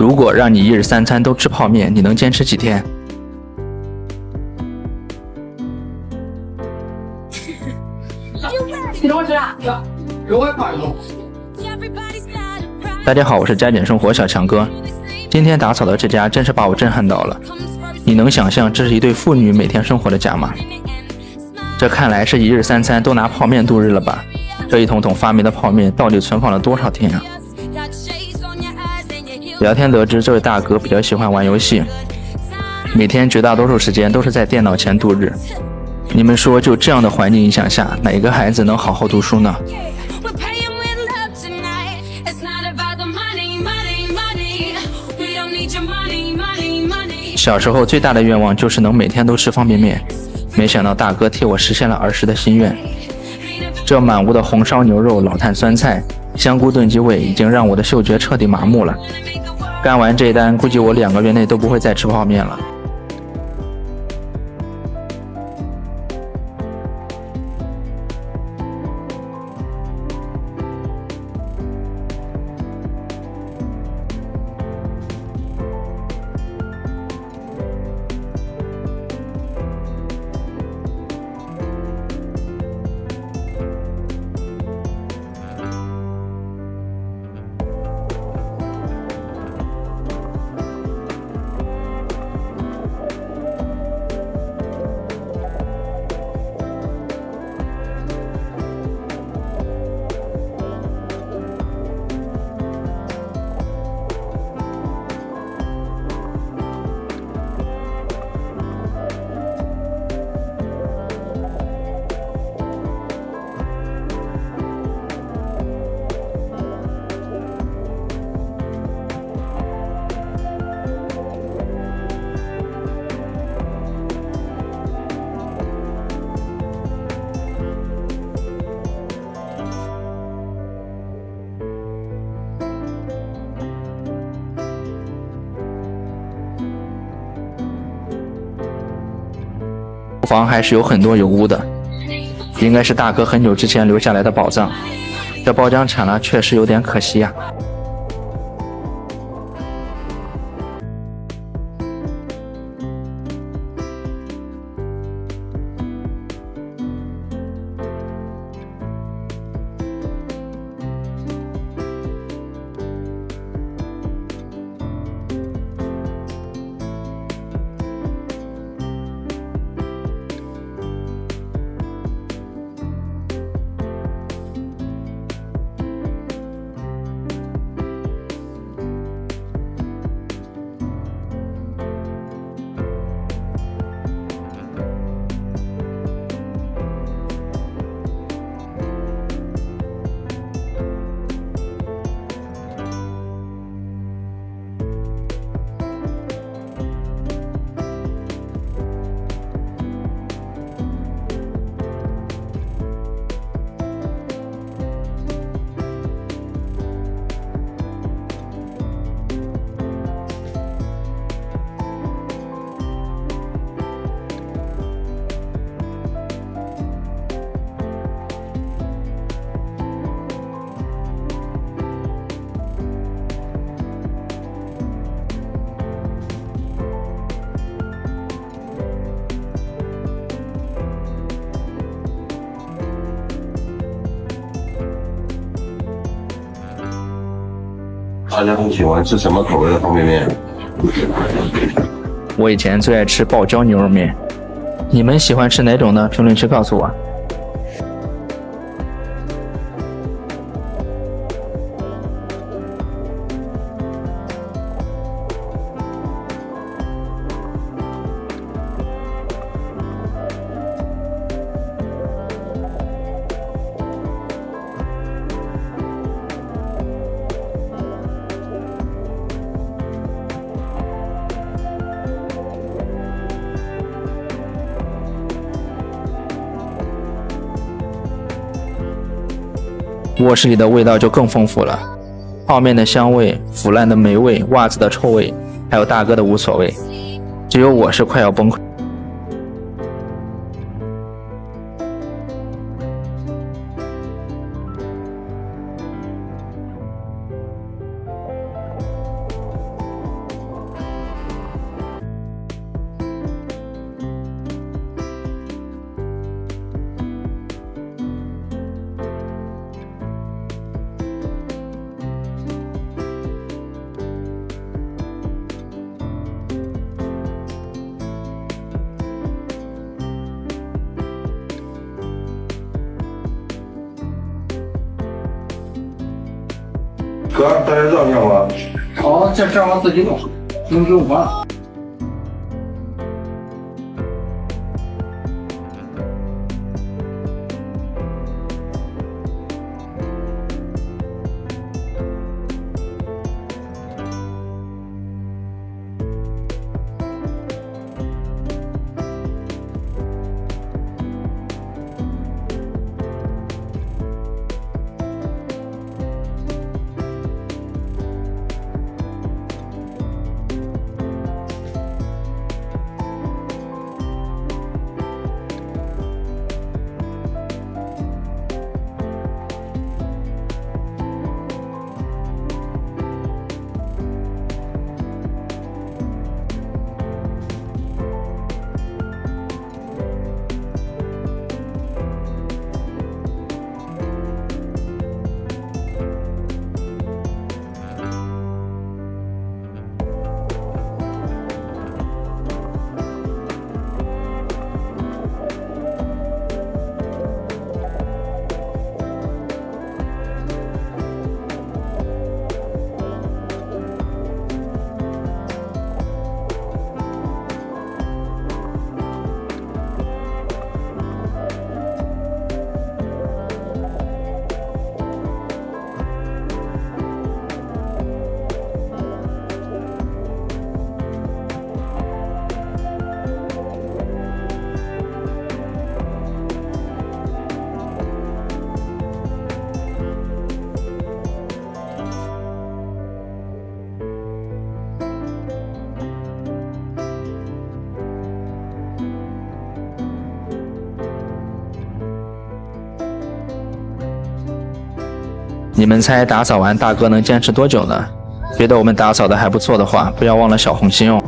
如果让你一日三餐都吃泡面，你能坚持几天？大家好，我是加减生活小强哥。今天打扫的这家真是把我震撼到了。你能想象这是一对父女每天生活的家吗？这看来是一日三餐都拿泡面度日了吧？这一桶桶发霉的泡面到底存放了多少天啊？聊天得知，这位大哥比较喜欢玩游戏，每天绝大多数时间都是在电脑前度日。你们说，就这样的环境影响下，哪个孩子能好好读书呢？小时候最大的愿望就是能每天都吃方便面，没想到大哥替我实现了儿时的心愿。这满屋的红烧牛肉、老坛酸菜、香菇炖鸡味已经让我的嗅觉彻底麻木了。干完这一单，估计我2个月内都不会再吃泡面了。厨房还是有很多油污的，应该是大哥很久之前留下来的宝藏。这包浆铲了，确实有点可惜呀。大家都喜欢吃什么口味的方便面？我以前最爱吃爆椒牛肉面，你们喜欢吃哪种呢？评论区告诉我。卧室里的味道就更丰富了，泡面的香味、腐烂的霉味、袜子的臭味，还有大哥的无所谓，只有我是快要崩溃。哥，大家让要吗？哦，这我自己弄，能给我管。你们猜打扫完大哥能坚持多久呢？觉得我们打扫的还不错的话，不要忘了小红心哦。